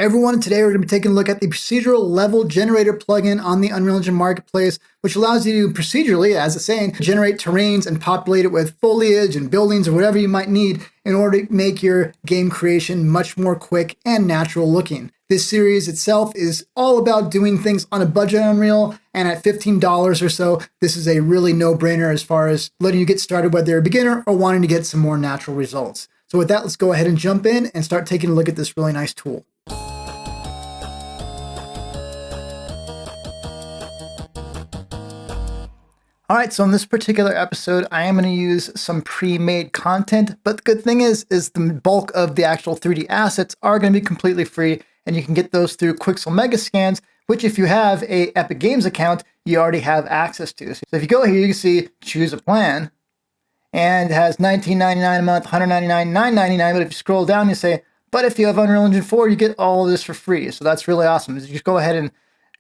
Everyone, today we're going to be taking a look at the Procedural Level Generator plugin on the Unreal Engine Marketplace, which allows you to procedurally, as it's saying, generate terrains and populate it with foliage and buildings or whatever you might need in order to make your game creation much more quick and natural looking. This series itself is all about doing things on a budget on Unreal, and at $15 or so, this is a really no-brainer as far as letting you get started whether you're a beginner or wanting to get some more natural results. So with that, let's go ahead and jump in and start taking a look at this really nice tool. All right, so in this particular episode, I am going to use some pre-made content, but the good thing is the bulk of the actual 3D assets are going to be completely free, and you can get those through Quixel Megascans, which if you have a Epic Games account, you already have access to. So if you go here, you can see choose a plan, and it has $19.99 a month, $199, $9.99, but if you scroll down, you say, but if you have Unreal Engine 4, you get all of this for free. So that's really awesome. You just go ahead and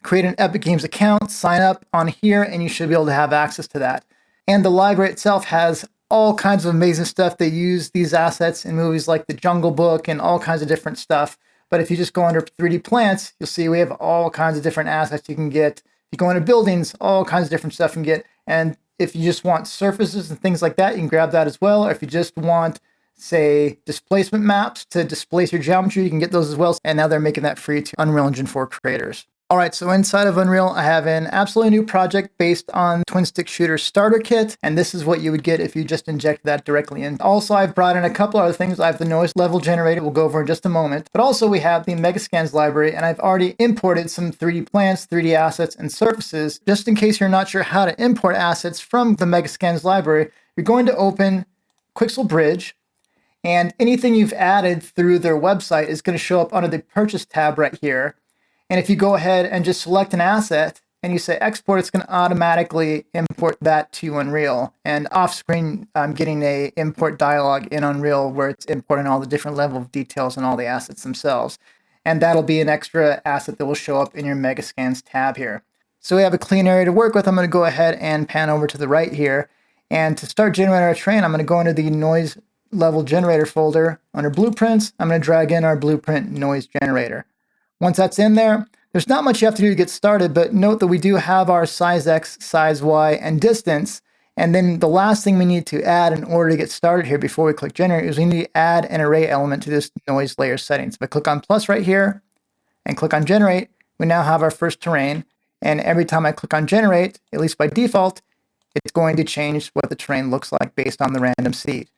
create an Epic Games account, sign up on here, and you should be able to have access to that. And the library itself has all kinds of amazing stuff. They use these assets in movies like The Jungle Book and all kinds of different stuff. But if you just go under 3D plants, you'll see we have all kinds of different assets you can get. If you go into buildings, all kinds of different stuff you can get. And if you just want surfaces and things like that, you can grab that as well. Or if you just want, say, displacement maps to displace your geometry, you can get those as well. And now they're making that free to Unreal Engine 4 creators. All right, so inside of Unreal, I have an absolutely new project based on Twin Stick Shooter Starter Kit, and this is what you would get if you just inject that directly in. Also, I've brought in a couple other things. I have the Noise Level Generator we'll go over in just a moment, but also we have the Megascans library, and I've already imported some 3D plants, 3D assets, and surfaces. Just in case you're not sure how to import assets from the Megascans library, you're going to open Quixel Bridge, and anything you've added through their website is going to show up under the Purchase tab right here. And if you go ahead and just select an asset and you say export, it's going to automatically import that to Unreal. And off screen, I'm getting a import dialog in Unreal where it's importing all the different level of details and all the assets themselves. And that'll be an extra asset that will show up in your Megascans tab here. So we have a clean area to work with. I'm going to go ahead and pan over to the right here. And to start generating our terrain, I'm going to go into the Noise Level Generator folder. Under Blueprints, I'm going to drag in our Blueprint Noise Generator. Once that's in there, there's not much you have to do to get started, but note that we do have our size X, size Y, and distance. And then the last thing we need to add in order to get started here before we click Generate is we need to add an array element to this noise layer settings. If I click on plus right here and click on Generate, we now have our first terrain. And every time I click on Generate, at least by default, it's going to change what the terrain looks like based on the random seed.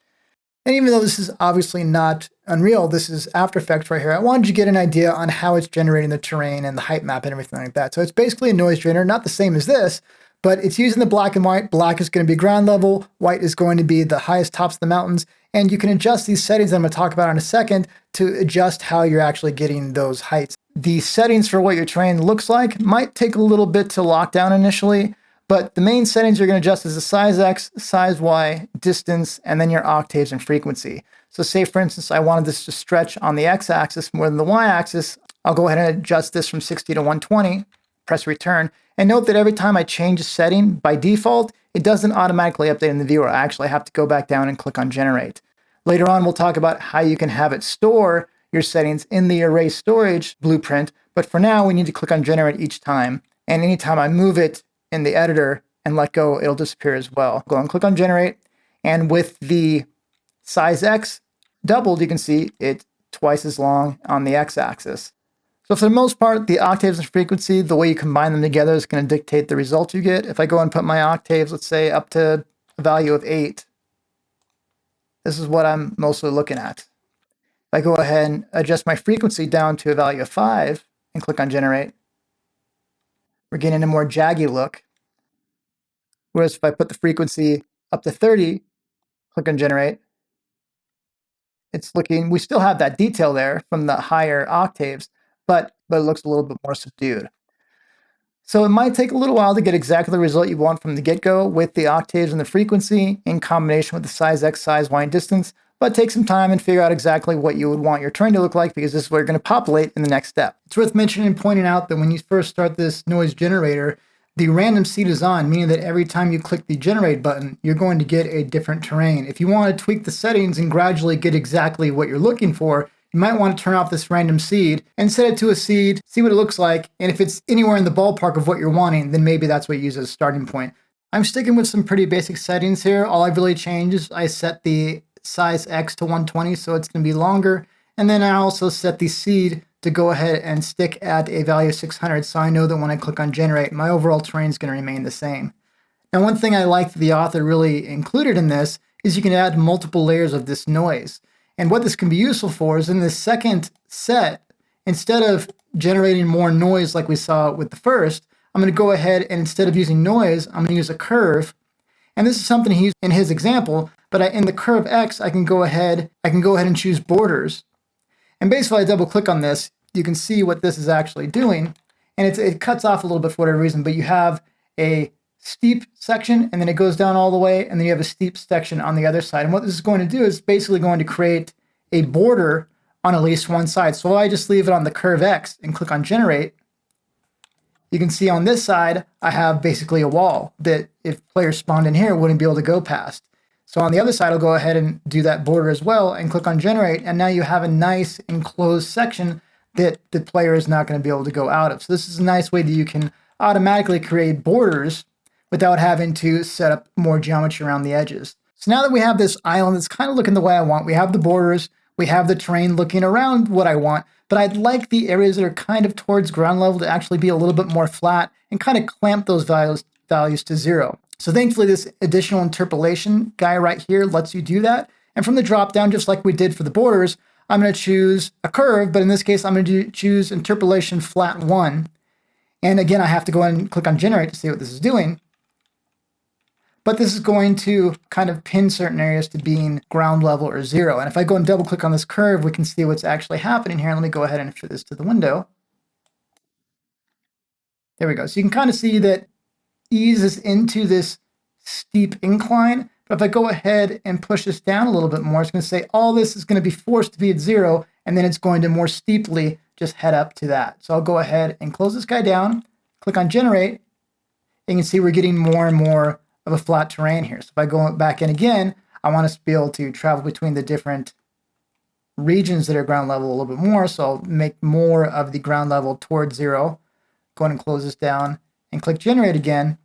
And even though this is obviously not Unreal, this is After Effects right here, I wanted you to get an idea on how it's generating the terrain and the height map and everything like that. So it's basically a noise generator, not the same as this, but it's using the black and white. Black is going to be ground level, white is going to be the highest tops of the mountains, and you can adjust these settings that I'm going to talk about in a second to adjust how you're actually getting those heights. The settings for what your terrain looks like might take a little bit to lock down initially, but the main settings you're going to adjust is the size X, size Y, distance, and then your octaves and frequency. So say, for instance, I wanted this to stretch on the X-axis more than the Y-axis. I'll go ahead and adjust this from 60 to 120, press return, and note that every time I change a setting, by default, it doesn't automatically update in the viewer. I actually have to go back down and click on Generate. Later on, we'll talk about how you can have it store your settings in the array storage blueprint, but for now, we need to click on Generate each time, and anytime I move it in the editor and let go, it'll disappear as well. Go and click on Generate, and with the size X doubled, you can see it twice as long on the X-axis. So for the most part, the octaves and frequency, the way you combine them together is going to dictate the result you get. If I go and put my octaves, let's say up to a value of 8, this is what I'm mostly looking at. If I go ahead and adjust my frequency down to a value of 5 and click on Generate, we're getting a more jaggy look. Whereas if I put the frequency up to 30, click on Generate, it's looking, we still have that detail there from the higher octaves, but it looks a little bit more subdued. So it might take a little while to get exactly the result you want from the get-go with the octaves and the frequency in combination with the size X, size Y, and distance, but take some time and figure out exactly what you would want your terrain to look like, because this is what you're going to populate in the next step. It's worth mentioning and pointing out that when you first start this noise generator, the random seed is on, meaning that every time you click the Generate button, you're going to get a different terrain. If you want to tweak the settings and gradually get exactly what you're looking for, you might want to turn off this random seed and set it to a seed, see what it looks like. And if it's anywhere in the ballpark of what you're wanting, then maybe that's what you use as a starting point. I'm sticking with some pretty basic settings here. All I've really changed is I set the size X to 120, so it's going to be longer. And then I also set the seed to go ahead and stick at a value of 600, so I know that when I click on generate, my overall terrain is going to remain the same. Now, one thing I like that the author really included in this is you can add multiple layers of this noise. And what this can be useful for is in the second set, instead of generating more noise like we saw with the first, I'm going to go ahead and instead of using noise, I'm going to use a curve. And this is something he used in his example, but in the curve X, I can go ahead and choose borders. And basically, I double click on this, you can see what this is actually doing. And it cuts off a little bit for whatever reason, but you have a steep section, and then it goes down all the way, and then you have a steep section on the other side. And what this is going to do is basically going to create a border on at least one side. So if I just leave it on the curve X and click on generate, you can see on this side, I have basically a wall that if players spawned in here, wouldn't be able to go past. So on the other side, I'll go ahead and do that border as well and click on generate. And now you have a nice enclosed section that the player is not going to be able to go out of. So this is a nice way that you can automatically create borders without having to set up more geometry around the edges. So now that we have this island that's kind of looking the way I want, we have the borders, we have the terrain looking around what I want, but I'd like the areas that are kind of towards ground level to actually be a little bit more flat and kind of clamp those values to 0. So thankfully this additional interpolation guy right here lets you do that. And from the drop down, just like we did for the borders, I'm going to choose a curve, but in this case, I'm going to choose interpolation flat 1. And again, I have to go in and click on generate to see what this is doing. But this is going to kind of pin certain areas to being ground level or 0. And if I go and double click on this curve, we can see what's actually happening here. Let me go ahead and fit this to the window. There we go. So you can kind of see that eases into this steep incline. But if I go ahead and push this down a little bit more, it's going to say all this is going to be forced to be at 0, and then it's going to more steeply just head up to that. So I'll go ahead and close this guy down, click on generate, and you can see we're getting more and more of a flat terrain here. So if I go back in again, I want us to be able to travel between the different regions that are ground level a little bit more. So I'll make more of the ground level towards 0. Go ahead and close this down and click generate again.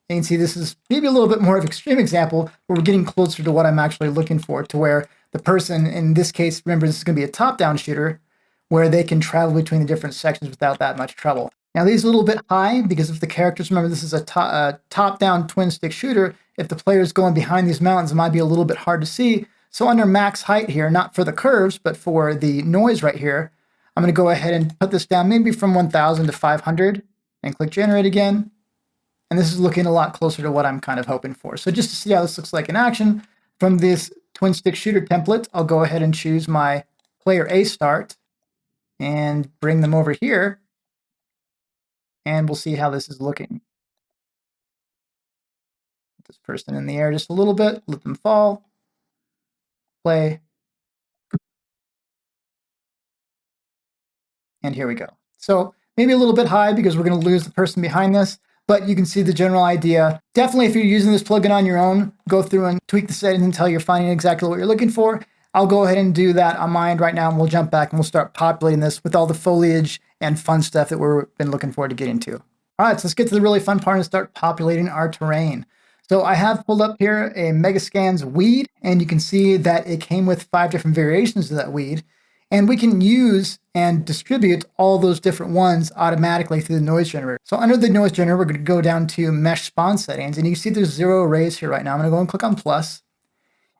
And you can see this is maybe a little bit more of an extreme example, but we're getting closer to what I'm actually looking for, to where the person, in this case, remember this is going to be a top-down shooter, where they can travel between the different sections without that much trouble. Now, these are a little bit high because if the characters, remember, this is a top-down twin-stick shooter. If the player is going behind these mountains, it might be a little bit hard to see. So under max height here, not for the curves, but for the noise right here, I'm going to go ahead and put this down maybe from 1,000 to 500 and click generate again. And this is looking a lot closer to what I'm kind of hoping for. So just to see how this looks like in action, from this twin-stick shooter template, I'll go ahead and choose my player A start and bring them over here. And we'll see how this is looking. Put this person in the air just a little bit, let them fall, play, and here we go. So maybe a little bit high because we're going to lose the person behind this, but you can see the general idea. Definitely, if you're using this plugin on your own, go through and tweak the settings until you're finding exactly what you're looking for. I'll go ahead and do that on mine right now, and we'll jump back and we'll start populating this with all the foliage and fun stuff that we've been looking forward to getting to. All right, so let's get to the really fun part and start populating our terrain. So I have pulled up here a Megascans weed, and you can see that it came with 5 different variations of that weed. And we can use and distribute all those different ones automatically through the noise generator. So under the noise generator, we're going to go down to mesh spawn settings, and you can see there's 0 arrays here right now. I'm going to go and click on plus.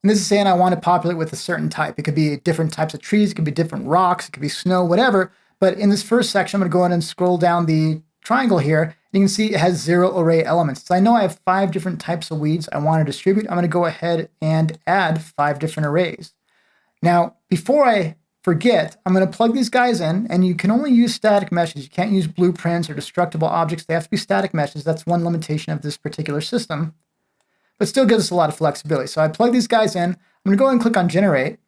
And this is saying I want to populate with a certain type. It could be different types of trees, it could be different rocks, it could be snow, whatever. But in this first section, I'm going to go ahead and scroll down the triangle here, and you can see it has 0 array elements. So I know I have 5 different types of weeds I want to distribute. I'm going to go ahead and add 5 different arrays. Now, before I forget, I'm going to plug these guys in, and you can only use static meshes. You can't use blueprints or destructible objects. They have to be static meshes. That's one limitation of this particular system, but still gives us a lot of flexibility. So I plug these guys in. I'm going to go ahead and click on generate.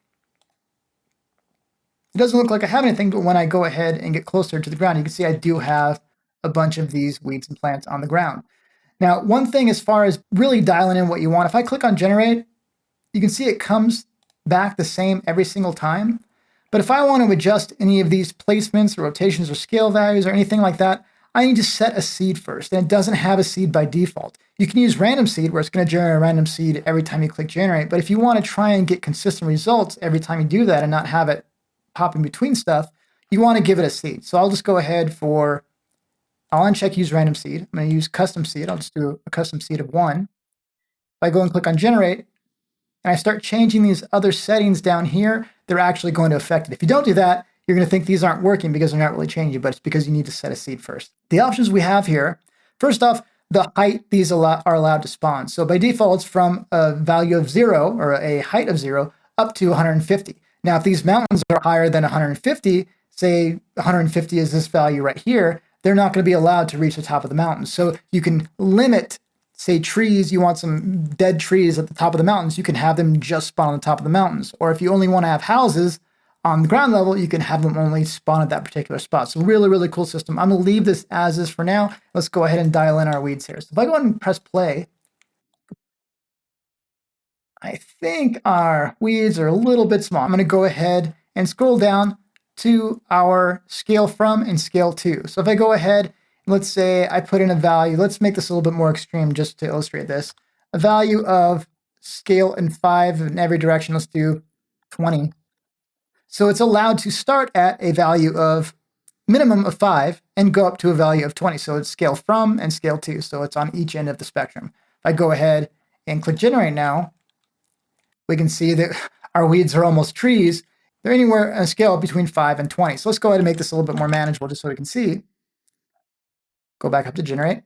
It doesn't look like I have anything, but when I go ahead and get closer to the ground, you can see I do have a bunch of these weeds and plants on the ground. Now, one thing as far as really dialing in what you want, if I click on generate, you can see it comes back the same every single time. But if I want to adjust any of these placements or rotations or scale values or anything like that, I need to set a seed first, and it doesn't have a seed by default. You can use random seed, where it's going to generate a random seed every time you click generate, but if you want to try and get consistent results every time you do that and not have it pop in between stuff, you want to give it a seed. So I'll just go ahead I'll uncheck use random seed. I'm going to use custom seed. I'll just do a custom seed of 1. If I go and click on generate, and I start changing these other settings down here, they're actually going to affect it. If you don't do that, you're going to think these aren't working because they're not really changing, but it's because you need to set a seed first. The options we have here, first off, the height these are allowed to spawn. So by default, it's from a value of 0 or a height of 0 up to 150. Now, if these mountains are higher than 150, say 150 is this value right here, they're not going to be allowed to reach the top of the mountain. So you can limit, say trees, you want some dead trees at the top of the mountains, you can have them just spawn on the top of the mountains. Or if you only want to have houses on the ground level, you can have them only spawn at that particular spot. So really, really cool system. I'm going to leave this as is for now. Let's go ahead and dial in our weeds here. So if I go ahead and press play, I think our weeds are a little bit small. I'm going to go ahead and scroll down to our scale from and scale to. So if I go ahead, let's say I put in a value, let's make this a little bit more extreme just to illustrate this, a value of scale in 5 in every direction, let's do 20. So it's allowed to start at a value of minimum of 5 and go up to a value of 20. So it's scale from and scale to. So it's on each end of the spectrum. If I go ahead and click generate now, we can see that our weeds are almost trees. They're anywhere on a scale between 5 and 20. So let's go ahead and make this a little bit more manageable just so we can see. Go back up to generate.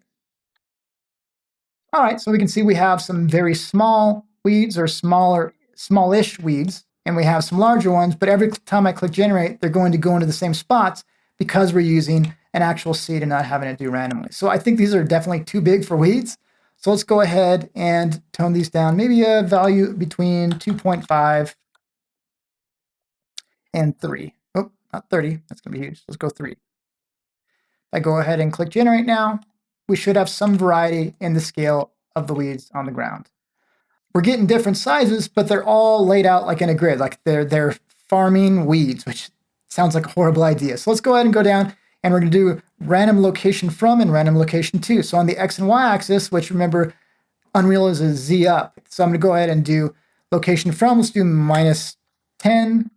All right, so we can see we have some very small weeds or smallish weeds, and we have some larger ones, but every time I click generate, they're going to go into the same spots because we're using an actual seed and not having it do randomly. So I think these are definitely too big for weeds. So let's go ahead and tone these down, maybe a value between 2.5 and 3. Oh, not 30, that's gonna be huge. Let's go 3. If I go ahead and click generate now, we should have some variety in the scale of the weeds on the ground. We're getting different sizes, but they're all laid out like in a grid, like they're farming weeds, which sounds like a horrible idea. So let's go ahead and go down, and we're going to do random location from and random location to. So on the X and Y axis, which remember, Unreal is a Z up. So I'm going to go ahead and do location from. Let's do -10,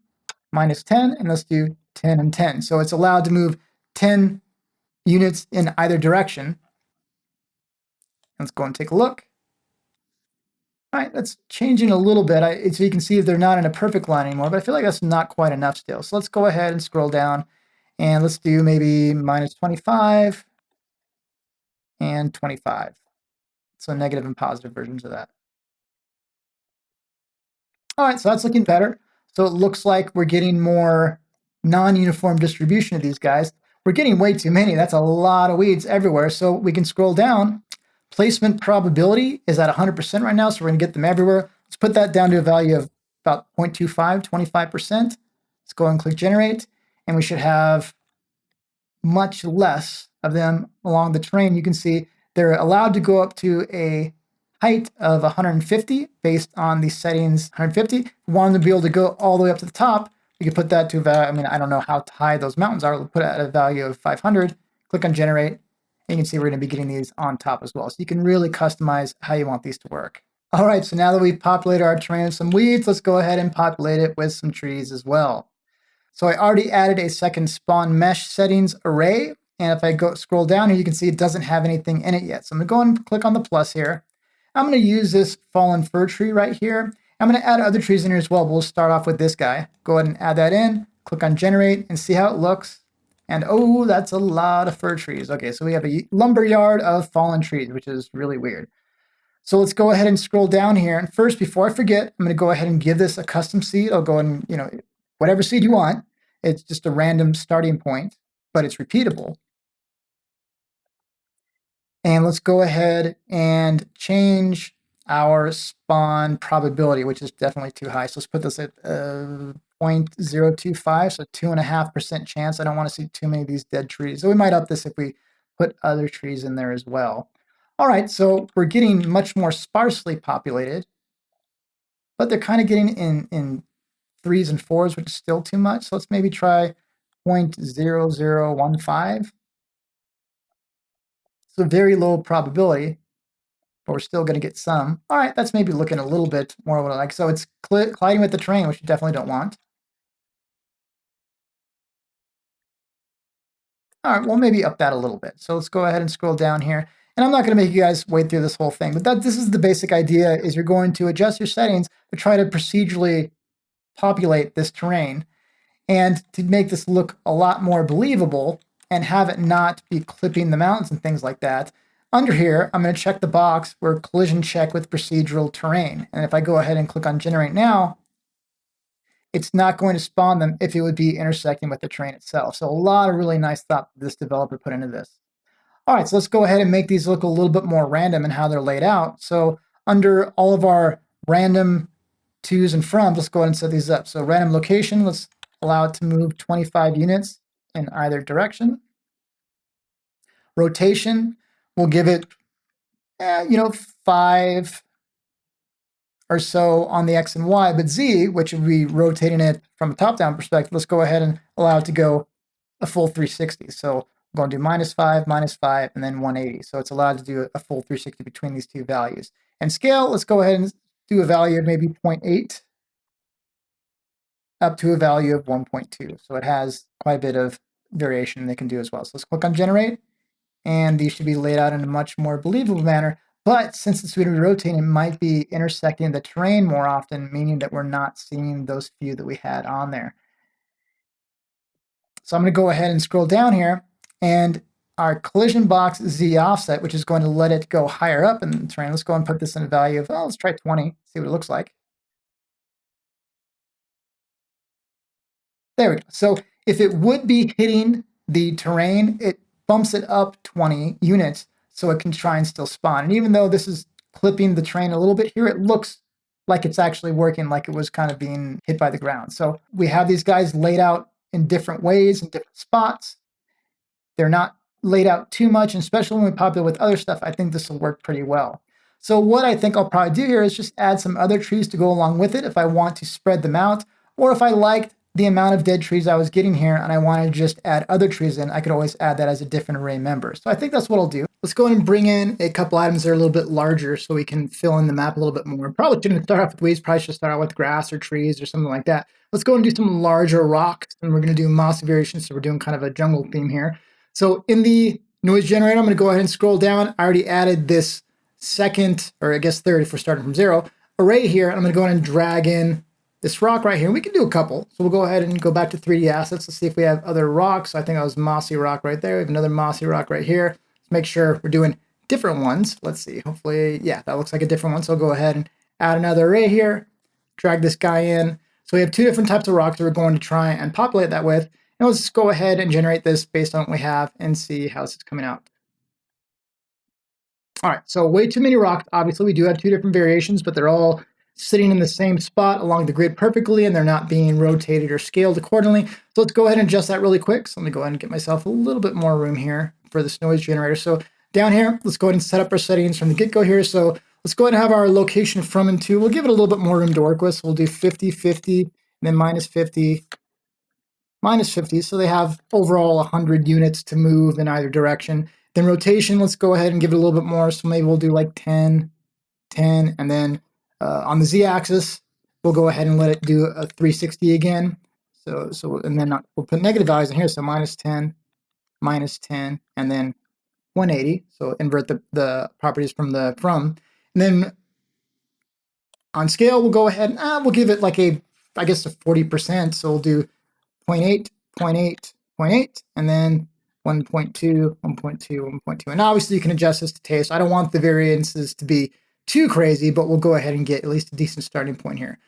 -10, and let's do 10 and 10. So it's allowed to move 10 units in either direction. Let's go and take a look. All right, that's changing a little bit. So you can see they're not in a perfect line anymore, but I feel like that's not quite enough still. So let's go ahead and scroll down, and let's do maybe -25 and 25. So negative and positive versions of that. All right, so that's looking better. So it looks like we're getting more non-uniform distribution of these guys. We're getting way too many. That's a lot of weeds everywhere. So we can scroll down. Placement probability is at 100% right now, so we're going to get them everywhere. Let's put that down to a value of about 0.25, 25%. Let's go and click generate, and we should have much less of them along the terrain. You can see they're allowed to go up to a height of 150 based on the settings 150. If we want them to be able to go all the way up to the top, we can put that to a value. I mean, I don't know how high those mountains are. We'll put it at a value of 500. Click on generate. And you can see we're going to be getting these on top as well. So you can really customize how you want these to work. All right, so now that we've populated our terrain with some weeds, let's go ahead and populate it with some trees as well. So I already added a second spawn mesh settings array. And if I go scroll down here, you can see it doesn't have anything in it yet. So I'm going to go and click on the plus here. I'm going to use this fallen fir tree right here. I'm going to add other trees in here as well. We'll start off with this guy. Go ahead and add that in, click on generate, and see how it looks. And oh, that's a lot of fir trees. Okay, so we have a lumber yard of fallen trees, which is really weird. So let's go ahead and scroll down here. And first, before I forget, I'm going to go ahead and give this a custom seed. I'll go and, whatever seed you want. It's just a random starting point, but it's repeatable. And let's go ahead and change our spawn probability, which is definitely too high. So let's put this at 0.025, so 2.5% chance. I don't want to see too many of these dead trees. So we might up this if we put other trees in there as well. All right, so we're getting much more sparsely populated, but they're kind of getting in 3s and 4s, which is still too much. So let's maybe try 0.0015. It's a very low probability, but we're still going to get some. All right, that's maybe looking a little bit more what I like. So it's colliding with the terrain, which you definitely don't want. All right, well, maybe up that a little bit. So let's go ahead and scroll down here. And I'm not going to make you guys wade through this whole thing, but this is the basic idea, is you're going to adjust your settings to try to procedurally populate this terrain and to make this look a lot more believable and have it not be clipping the mountains and things like that. Under here, I'm going to check the box where collision check with procedural terrain. And if I go ahead and click on generate now, it's not going to spawn them if it would be intersecting with the terrain itself. So a lot of really nice thought this developer put into this. All right, so let's go ahead and make these look a little bit more random in how they're laid out. So under all of our random tos and froms, let's go ahead and set these up. So random location, let's allow it to move 25 units in either direction. Rotation, we'll give it, 5 or so on the X and Y, but Z, which would be rotating it from a top-down perspective, let's go ahead and allow it to go a full 360. So we're going to do -5, and then 180. So it's allowed to do a full 360 between these two values. And scale, let's go ahead and do a value of maybe 0.8 up to a value of 1.2. So it has quite a bit of variation they can do as well. So let's click on generate, and these should be laid out in a much more believable manner. But since it's going to be rotating, it might be intersecting the terrain more often, meaning that we're not seeing those few that we had on there. So I'm going to go ahead and scroll down here, and our collision box Z offset, which is going to let it go higher up in the terrain. Let's go and put this in a value of, let's try 20, see what it looks like. There we go. So if it would be hitting the terrain, it bumps it up 20 units so it can try and still spawn. And even though this is clipping the terrain a little bit here, it looks like it's actually working, like it was kind of being hit by the ground. So we have these guys laid out in different ways, in different spots. They're not laid out too much, and especially when we populate with other stuff, I think this will work pretty well. So what I think I'll probably do here is just add some other trees to go along with it if I want to spread them out, or if I liked the amount of dead trees I was getting here and I want to just add other trees in, I could always add that as a different array member. So I think that's what I'll do. Let's go ahead and bring in a couple items that are a little bit larger so we can fill in the map a little bit more. Probably shouldn't start off with weeds, probably should start out with grass or trees or something like that. Let's go and do some larger rocks, and we're going to do moss variations, so we're doing kind of a jungle theme here. So in the noise generator, I'm going to go ahead and scroll down. I already added this second, or I guess third if we're starting from 0, array here. I'm going to go ahead and drag in this rock right here. We can do a couple. So we'll go ahead and go back to 3D assets. Let's see if we have other rocks. I think that was mossy rock right there. We have another mossy rock right here. Let's make sure we're doing different ones. Let's see. Hopefully, yeah, that looks like a different one. So I'll go ahead and add another array here, drag this guy in. So we have 2 different types of rocks that we're going to try and populate that with. And let's go ahead and generate this based on what we have and see how this is coming out. All right, so way too many rocks. Obviously, we do have 2 different variations, but they're all sitting in the same spot along the grid perfectly, and they're not being rotated or scaled accordingly. So let's go ahead and adjust that really quick. So let me go ahead and get myself a little bit more room here for this noise generator. So down here, let's go ahead and set up our settings from the get-go here. So let's go ahead and have our location from and to. We'll give it a little bit more room to work with. So we'll do 50, 50, and then -50, -50. So they have overall 100 units to move in either direction. Then rotation, let's go ahead and give it a little bit more. So maybe we'll do like 10, 10, and then on the z-axis, we'll go ahead and let it do a 360 again. So and then we'll put negative values in here. So -10, -10, and then 180. So invert the properties from. And then on scale, we'll go ahead and we'll give it like a 40%. So we'll do 0.8, 0.8, 0.8, and then 1.2, 1.2, 1.2. And obviously you can adjust this to taste. I don't want the variances to be too crazy, but we'll go ahead and get at least a decent starting point here.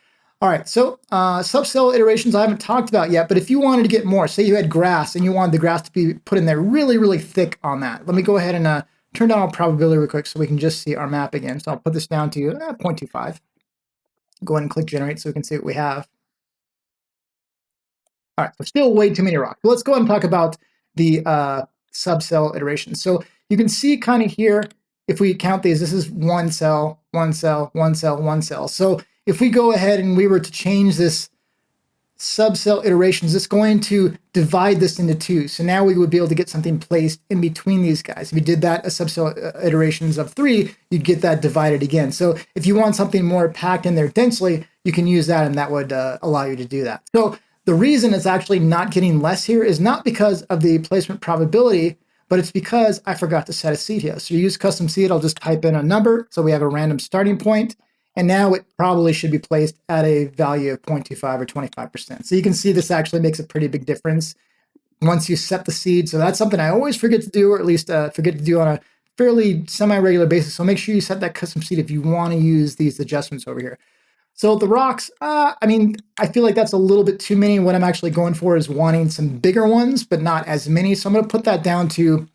All right, so subcell iterations I haven't talked about yet, but if you wanted to get more, say you had grass and you wanted the grass to be put in there really, really thick on that. Let me go ahead and turn down our probability real quick so we can just see our map again. So I'll put this down to 0.25. Go ahead and click generate so we can see what we have. All right, so still way too many rocks. Let's go ahead and talk about the subcell iterations. So you can see kind of here, if we count these, this is 1 cell, 1 cell, 1 cell, 1 cell. So if we go ahead and we were to change this subcell iterations, it's going to divide this into two. So now we would be able to get something placed in between these guys. If you did that a subcell iterations of 3, you'd get that divided again. So if you want something more packed in there densely, you can use that, and that would allow you to do that. So the reason it's actually not getting less here is not because of the placement probability, but it's because I forgot to set a seed here. So you use custom seed, I'll just type in a number. So we have a random starting point. And now it probably should be placed at a value of 0.25 or 25%. So you can see this actually makes a pretty big difference once you set the seed. So that's something I always forget to do, or at least forget to do on a fairly semi-regular basis. So make sure you set that custom seed if you want to use these adjustments over here. So the rocks, I mean, I feel like that's a little bit too many. What I'm actually going for is wanting some bigger ones, but not as many. So I'm going to put that down to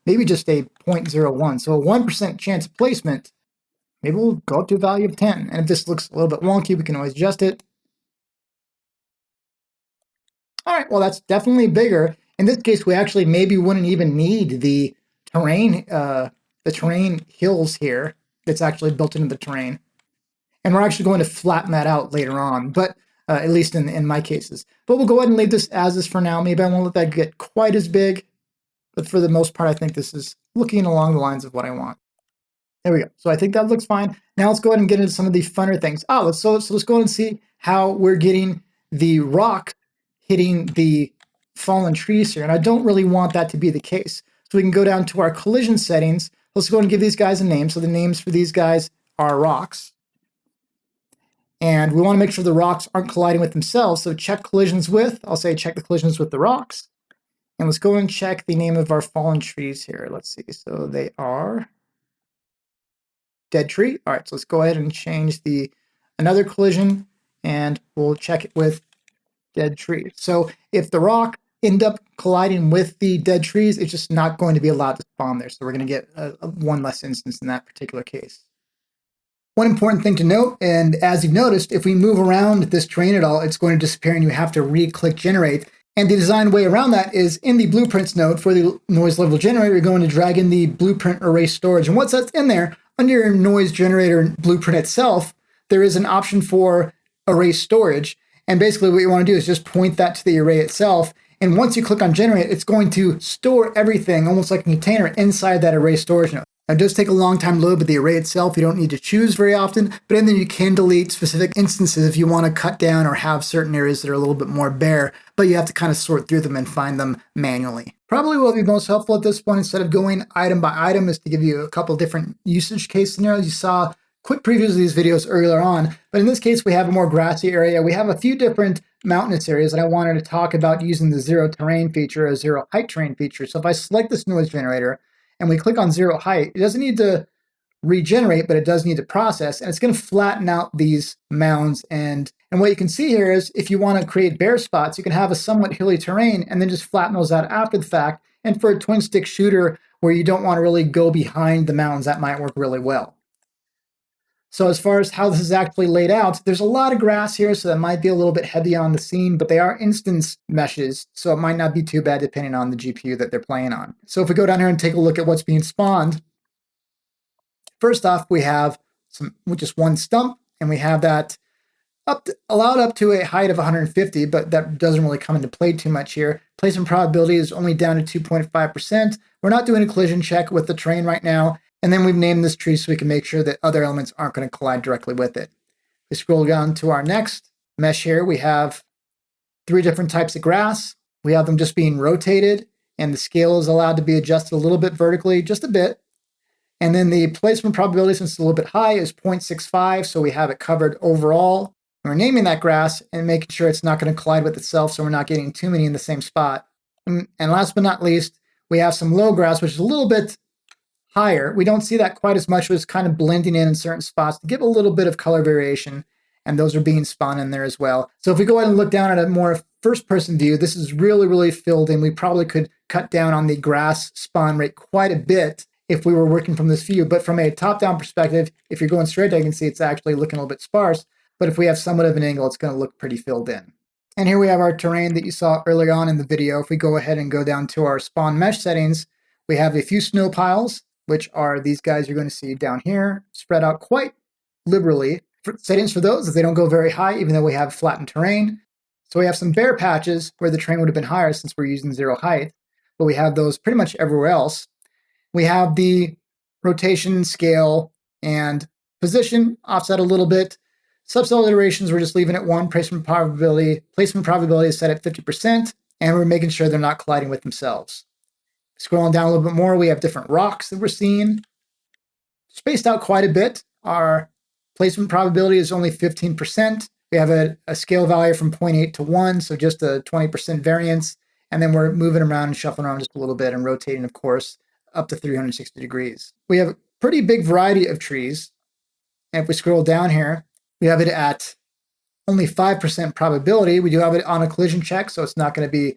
maybe just a 0.01. So a 1% chance of placement. Maybe we'll go up to a value of 10. And if this looks a little bit wonky, we can always adjust it. All right, well, that's definitely bigger. In this case, we actually maybe wouldn't even need the terrain hills here. It's actually built into the terrain. And we're actually going to flatten that out later on, but at least in my cases. But we'll go ahead and leave this as is for now. Maybe I won't let that get quite as big, but for the most part, I think this is looking along the lines of what I want. There we go. So I think that looks fine. Now let's go ahead and get into some of the funner things. Let's go ahead and see how we're getting the rock hitting the fallen trees here. And I don't really want that to be the case. So we can go down to our collision settings. Let's go ahead and give these guys a name. So the names for these guys are rocks. And we want to make sure the rocks aren't colliding with themselves. So check collisions with, I'll say check the collisions with the rocks. And let's go and check the name of our fallen trees here. Let's see. So they are dead tree. All right, so let's go ahead and change another collision, and we'll check it with dead tree. So if the rock end up colliding with the dead trees, it's just not going to be allowed to spawn there. So we're going to get one less instance in that particular case. One important thing to note, and as you've noticed, if we move around this terrain at all, it's going to disappear and you have to re-click generate. And the design way around that is in the blueprints node for the noise level generator, you're going to drag in the blueprint array storage. And once that's in there, under your noise generator blueprint itself, there is an option for array storage. And basically what you want to do is just point that to the array itself. And once you click on generate, it's going to store everything almost like a container inside that array storage node. Now, it does take a long time to load, but the array itself, you don't need to choose very often. But in there, you can delete specific instances if you want to cut down or have certain areas that are a little bit more bare, but you have to kind of sort through them and find them manually. Probably what will be most helpful at this point, instead of going item by item, is to give you a couple different usage case scenarios. You saw quick previews of these videos earlier on, but in this case, we have a more grassy area. We have a few different mountainous areas that I wanted to talk about using the zero terrain feature, a zero height terrain feature. So if I select this noise generator and we click on zero height, it doesn't need to regenerate, but it does need to process, and it's going to flatten out these mounds. And what you can see here is if you want to create bare spots, you can have a somewhat hilly terrain and then just flatten those out after the fact. And for a twin stick shooter where you don't want to really go behind the mountains, that might work really well. So as far as how this is actually laid out, there's a lot of grass here, so that might be a little bit heavy on the scene, but they are instance meshes, so it might not be too bad depending on the GPU that they're playing on. So if we go down here and take a look at what's being spawned, first off, we have just one stump, and we have that allowed up to a height of 150, but that doesn't really come into play too much here. Placement probability is only down to 2.5%. We're not doing a collision check with the terrain right now. And then we've named this tree so we can make sure that other elements aren't going to collide directly with it. We scroll down to our next mesh here. We have 3 different types of grass. We have them just being rotated, and the scale is allowed to be adjusted a little bit vertically, just a bit. And then the placement probability, since it's a little bit high, is 0.65, so we have it covered overall. And we're naming that grass and making sure it's not going to collide with itself, so we're not getting too many in the same spot. And last but not least, we have some low grass, which is a little bit higher. We don't see that quite as much, but it's kind of blending in certain spots to give a little bit of color variation, and those are being spawned in there as well. So if we go ahead and look down at a more first-person view, this is really, really filled in. We probably could cut down on the grass spawn rate quite a bit if we were working from this view, but from a top-down perspective, if you're going straight, I can see it's actually looking a little bit sparse, but if we have somewhat of an angle, it's going to look pretty filled in. And here we have our terrain that you saw earlier on in the video. If we go ahead and go down to our spawn mesh settings, we have a few snow piles, which are these guys you're going to see down here, spread out quite liberally. Settings for those, if they don't go very high, even though we have flattened terrain. So we have some bare patches where the terrain would have been higher since we're using zero height, but we have those pretty much everywhere else. We have the rotation, scale, and position offset a little bit. Subcell iterations, we're just leaving it 1. Placement probability is set at 50%, and we're making sure they're not colliding with themselves. Scrolling down a little bit more, we have different rocks that we're seeing. Spaced out quite a bit. Our placement probability is only 15%. We have a scale value from 0.8 to 1, so just a 20% variance. And then we're moving around and shuffling around just a little bit and rotating, of course, up to 360 degrees. We have a pretty big variety of trees. And if we scroll down here, we have it at only 5% probability. We do have it on a collision check, so it's not going to be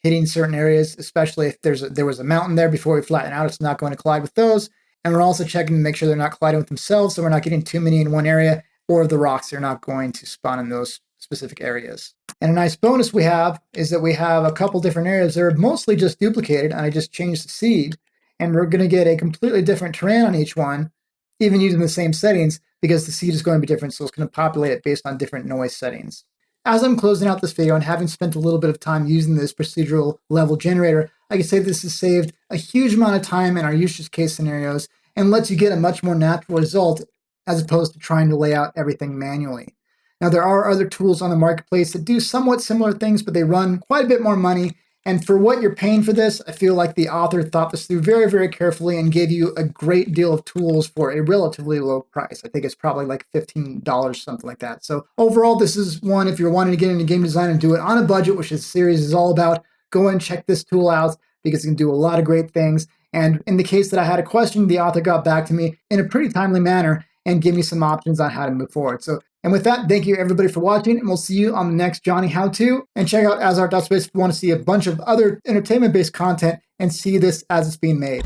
hitting certain areas, especially if there was a mountain there before we flatten out. It's not going to collide with those. And we're also checking to make sure they're not colliding with themselves, so we're not getting too many in one area, or the rocks are not going to spawn in those specific areas. And a nice bonus we have is that we have a couple different areas that are mostly just duplicated, and I just changed the seed, and we're going to get a completely different terrain on each one, even using the same settings, because the seed is going to be different, so it's going to populate it based on different noise settings. As I'm closing out this video and having spent a little bit of time using this procedural level generator, I can say this has saved a huge amount of time in our use case scenarios and lets you get a much more natural result as opposed to trying to lay out everything manually. Now, there are other tools on the marketplace that do somewhat similar things, but they run quite a bit more money. And for what you're paying for this, I feel like the author thought this through very, very carefully and gave you a great deal of tools for a relatively low price. I think it's probably like $15, something like that. So overall, this is one, if you're wanting to get into game design and do it on a budget, which this series is all about, go and check this tool out because it can do a lot of great things. And in the case that I had a question, the author got back to me in a pretty timely manner and gave me some options on how to move forward. So, and with that, thank you everybody for watching, and we'll see you on the next Johnny How To. And check out asart.space if you want to see a bunch of other entertainment-based content and see this as it's being made.